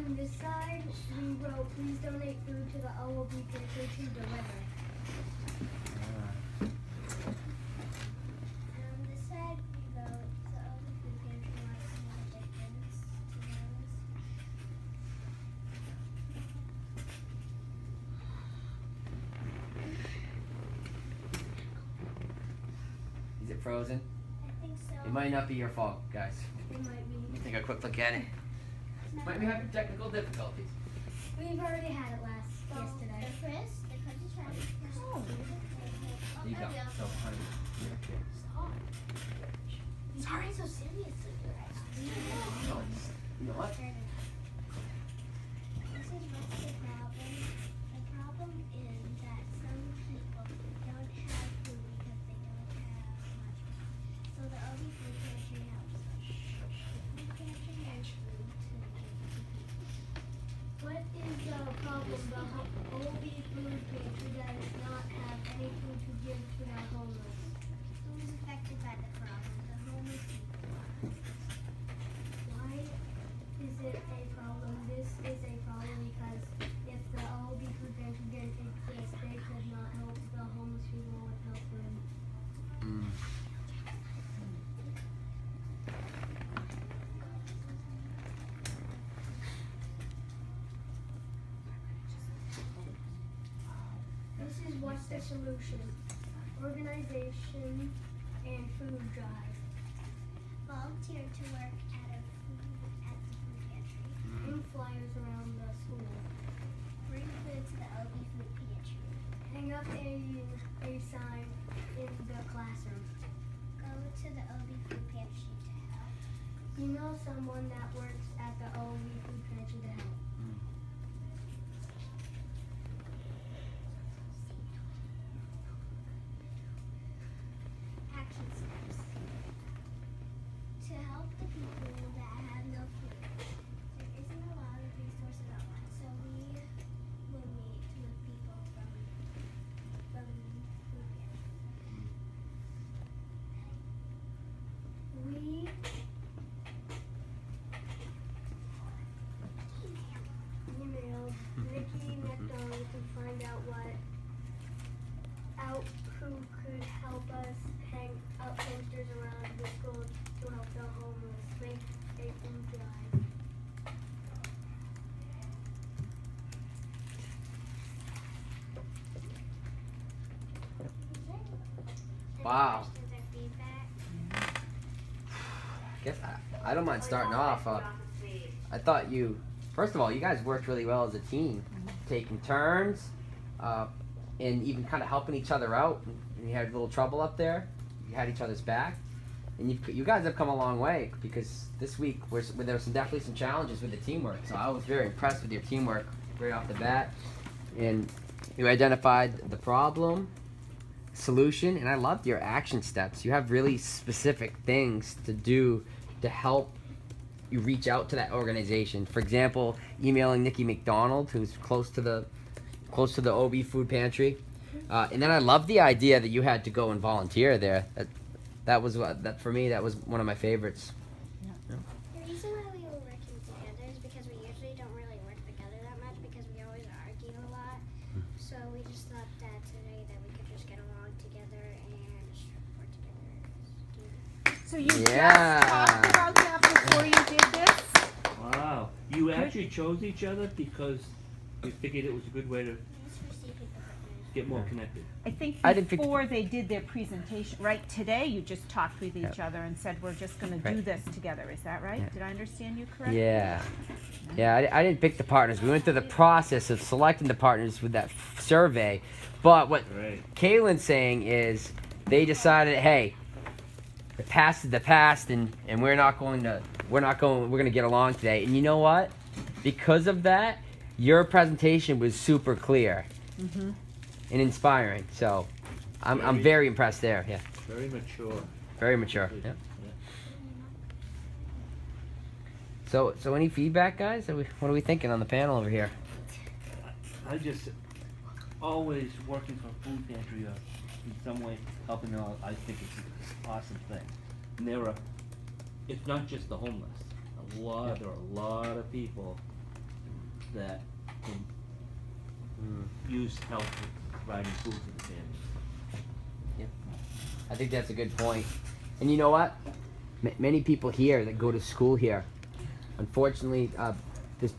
on this side, we wrote, please donate food to the OOB Pantry to deliver. And on this side, we wrote, the OOB Food Pantry wants to make a difference to Is it frozen? I think so. It might not be your fault, guys. It might be. Let me take a quick look at it. Might be having technical difficulties. We've already had it yesterday. The Chris, the cookie trash. Oh. There you go. So, honey, Stop. Sorry, so seriously. you know what? This is what's the problem. The problem is that some people don't have food because they don't have much money. So the OB Food Pantry helps us. The food pantry has food to give to people. What is the problem? The OOB Food Pantry does not have any food to give to the homeless. Who's affected by the problem? The homeless people. Why is it a problem? This is a problem because if the OOB Food Pantry didn't exist, they could not help the homeless people with no food. This is what's the solution? Organization and food drive. Volunteer to work at the food pantry. Hang flyers around the school. Bring food to the OB Food Pantry. Hang up a sign in the classroom. Go to the OB Food Pantry to help. Email someone that works at the OOB Food Pantry to help. Action steps. To help the people that have no food. There isn't a lot of resources online, so we will meet with people from food pantry. We emailed Nikki McDonald to find out who could help us hang up posters around the school to help the homeless. Make a food drive. Wow. Any questions or feedback? I guess I don't mind starting off. I thought first of all, you guys worked really well as a team, taking turns, and even kind of helping each other out. And you had a little trouble up there, you had each other's back, and you guys have come a long way because this week there were definitely some challenges with the teamwork. So I was very impressed with your teamwork right off the bat, and you identified the problem, solution, and I loved your action steps. You have really specific things to do to help you reach out to that organization. For example, emailing Nikki McDonald, who's close to the OB Food Pantry, and then I love the idea that you had to go and volunteer there. That was for me. That was one of my favorites. The reason why we were working together is because we usually don't really work together that much because we always argue a lot. So we just thought that today that we could just get along together and just work together. So you just talked about that before you did this? Wow. You actually chose each other because you figured it was a good way to get more connected. I think I didn't before they did their presentation, right? Today you just talked with each other and said we're just going to do this together. Is that right? Yeah. Did I understand you correctly? Yeah. I didn't pick the partners. We went through the process of selecting the partners with that survey. But what Kaylin's saying is they decided, hey, the past is the past, and we're going to get along today. And you know what? Because of that, your presentation was super clear and inspiring. So I'm very impressed there. Yeah. Very mature. Very mature. Yeah. So any feedback, guys? What are we thinking on the panel over here? I just always working for food pantry or in some way helping out. I think it's an awesome thing. And it's not just the homeless. There are a lot of people that can use help with providing food to the families. I think that's a good point. And you know what? Many people here that go to school here, unfortunately,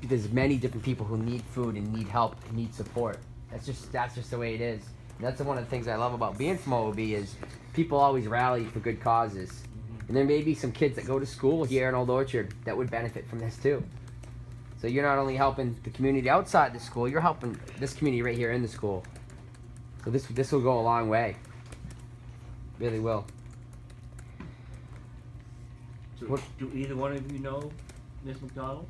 there's many different people who need food and need help and need support. That's just the way it is. And that's one of the things I love about being from OOB is people always rally for good causes. And there may be some kids that go to school here in Old Orchard that would benefit from this too. So you're not only helping the community outside the school, you're helping this community right here in the school. So this will go a long way. Really will. So, What- do either one of you know Miss McDonald?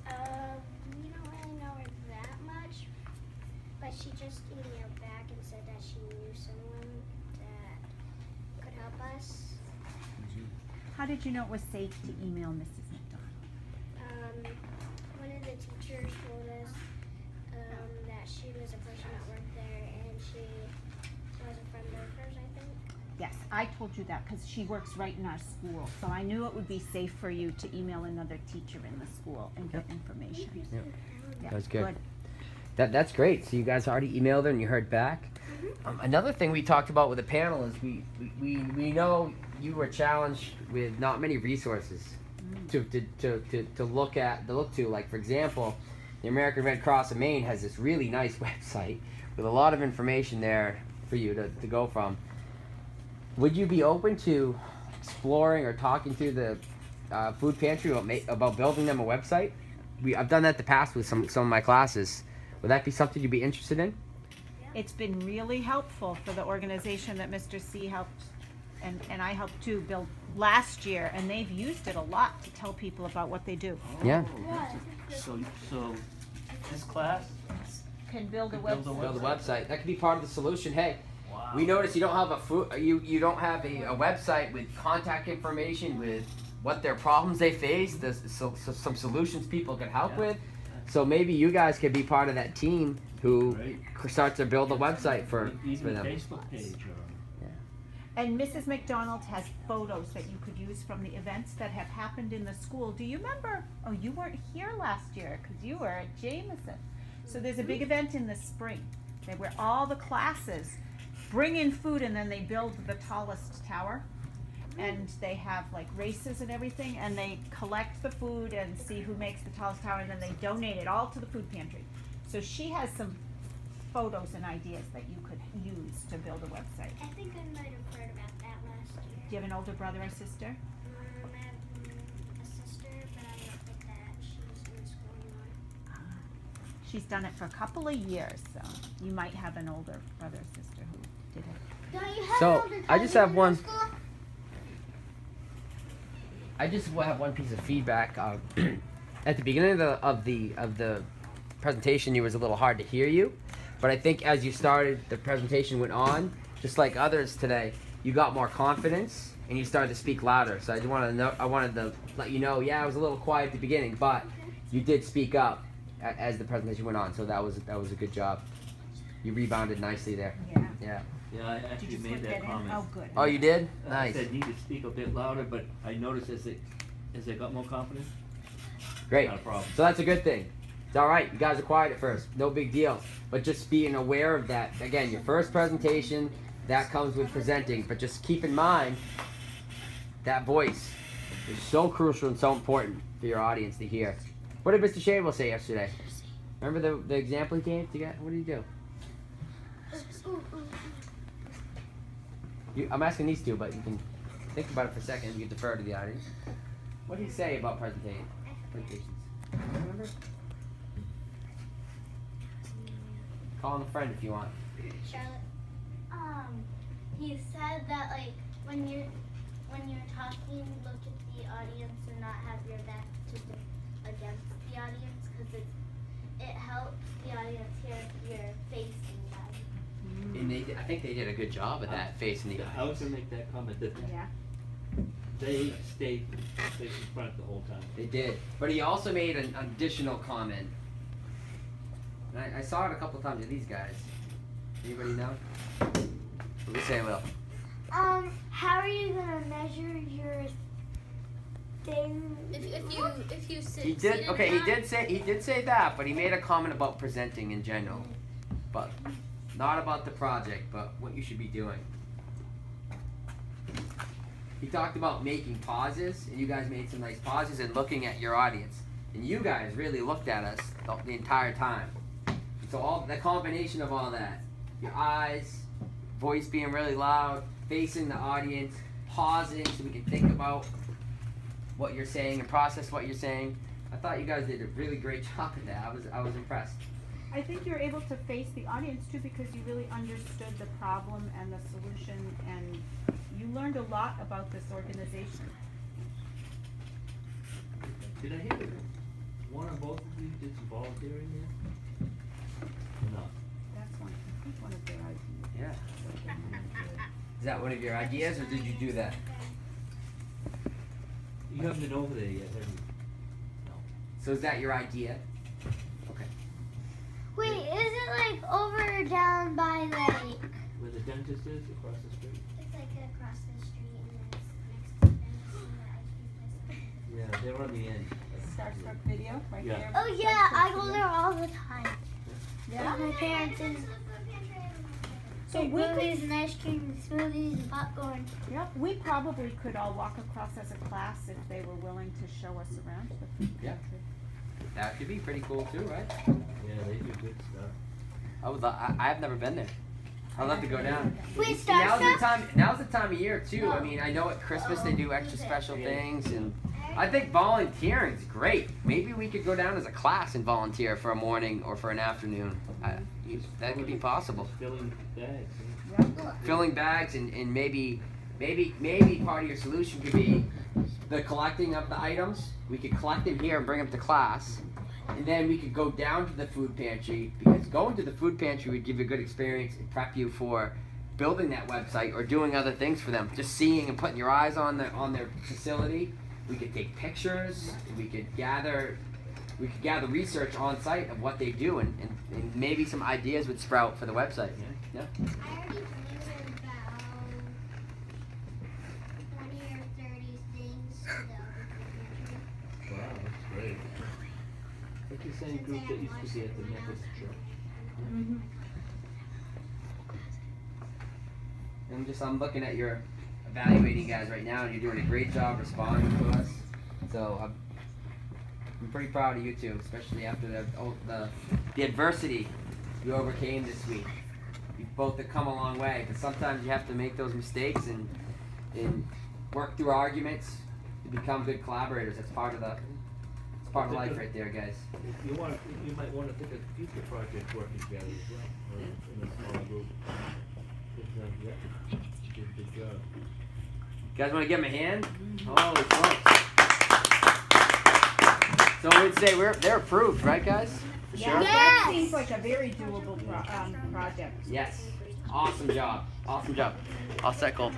We don't really know her that much, but she just emailed back and said that she knew someone that could help us. How did you know it was safe to email Mrs. McDonald? One of the teachers told us that she was a person that worked there, and she was a friend of hers, I think. Yes, I told you that because she works right in our school. So I knew it would be safe for you to email another teacher in the school and get information. Yeah, That's good. That's great. So you guys already emailed her and you heard back. Another thing we talked about with the panel is we know you were challenged with not many resources to look to. Like for example, the American Red Cross of Maine has this really nice website with a lot of information there for you to go from. Would you be open to exploring or talking to the food pantry about building them a website? I've done that in the past with some of my classes. Would that be something you'd be interested in? It's been really helpful for the organization that Mr. C helped and I helped too build last year, and they've used it a lot to tell people about what they do. Yeah. So this class Can build a Could build a website. Build a website. That could be part of the solution. Hey, Wow. we noticed you don't have you don't have a website with contact information with what their problems they face, some solutions people can help Yeah. with. So maybe you guys could be part of that team who Great. starts to build a website for Even a them. Facebook page or And Mrs. McDonald has photos that you could use from the events that have happened in the school. Do you remember? Oh, you weren't here last year because you were at Jameson. So there's a big event in the spring where all the classes bring in food and then they build the tallest tower. And they have like races and everything, and they collect the food and see who makes the tallest tower, and then they donate it all to the food pantry. So she has some photos and ideas that you could use to build a website. I think I might have heard about that last year. Do you have an older brother or sister? I have a sister, but I don't think that she's in school anymore. She's done it for a couple of years, so you might have an older brother or sister who did it. Don't you have So, an older I just cousin have in one- school? I just have one piece of feedback. At the beginning of the presentation, it was a little hard to hear you, but I think as you started, the presentation went on, just like others today. You got more confidence and you started to speak louder. So I wanted to let you know. Yeah, I was a little quiet at the beginning, but you did speak up as the presentation went on. So that was a good job. You rebounded nicely there. Yeah. Yeah. yeah, I Did actually you made slip that that in? comment. Oh, good. Oh, you did? I Nice. said need to speak a bit louder, but I noticed as they got more confident, Great. not a problem. So that's a good thing. It's all right. You guys are quiet at first. No big deal. But just being aware of that. Again, your first presentation, that comes with presenting. But just keep in mind that voice is so crucial and so important for your audience to hear. What did Mr. Shable say yesterday? Remember the example he gave? What did he do? I'm asking these two, but you can think about it for a second. You can defer to the audience. What did he say about presentations? Remember? Call him a friend if you want. Charlotte. He said that like when you're talking, look at the audience and not have your back against the audience because it helps the audience hear your face and And I think they did a good job of that, facing the I was audience. gonna make that comment that Yeah. they stayed in front the whole time. They did. But he also made an additional comment. And I saw it a couple times with these guys. Anybody know? What we say, Will? how are you gonna measure your If you sit. He did. Okay, he did say that, but he made a comment about presenting in general, but not about the project, but what you should be doing. He talked about making pauses, and you guys made some nice pauses and looking at your audience, and you guys really looked at us the entire time. So all the combination of all that, your eyes, voice being really loud, facing the audience, pausing so we can think about what you're saying and process what you're saying. I thought you guys did a really great job at that. I was impressed. I think you're able to face the audience too because you really understood the problem and the solution, and you learned a lot about this organization. Did I hear that one or both of you did some volunteering there? No. That's I think one of their ideas. Yeah. Is that one of your ideas, or did you do that? You haven't been over there yet, have you? No. So is that your idea? Okay. Wait, is it like over or down by like? Where the dentist is, across the street? It's like across the street and then it's next to the dentist and the ice cream place. Yeah, they're on the end. Starstruck Video, right Yeah. there. Oh yeah, I go there all the time. Yeah. With my parents and So we movies could, and ice cream and smoothies and popcorn. yeah, we probably could all walk across as a class if they were willing to show us around the food Yeah. pantry. That could be pretty cool too, right? Yeah, they do good stuff. I've never been there. I'd love to go down. Wait, Now's the Starstruck? time. Now's the time of year too. I mean, I know at Christmas they do extra special things, and I think volunteering's great. Maybe we could go down as a class and volunteer for a morning or for an afternoon. That could be possible. Filling bags. Yeah. Filling bags and maybe part of your solution could be the collecting of the items. We could collect them here and bring them to class, and then we could go down to the food pantry, because going to the food pantry would give you a good experience and prep you for building that website or doing other things for them. Just seeing and putting your eyes on their facility. We could take pictures. We could gather research on site of what they do, and maybe some ideas would sprout for the website. Yeah. I already delivered about 20 or 30 things to the pantry. Wow, that's great. That's the same group that used to be at the Methodist Church. Mm-hmm. I'm looking at your evaluating guys right now, and you're doing a great job responding to us. So I'm pretty proud of you two, especially after the adversity you overcame this week. You both have come a long way, but sometimes you have to make those mistakes and work through arguments to become good collaborators. That's part of life right there, guys. If you want, you might want to think of future projects working together as well, or in a small group. Yeah, did a good job. You guys want to give them a hand? Holy smokes. So I would say they're approved, right, guys? For Yeah, sure? that seems like a very doable project. Yes. Awesome job. Awesome job. All set, Cole.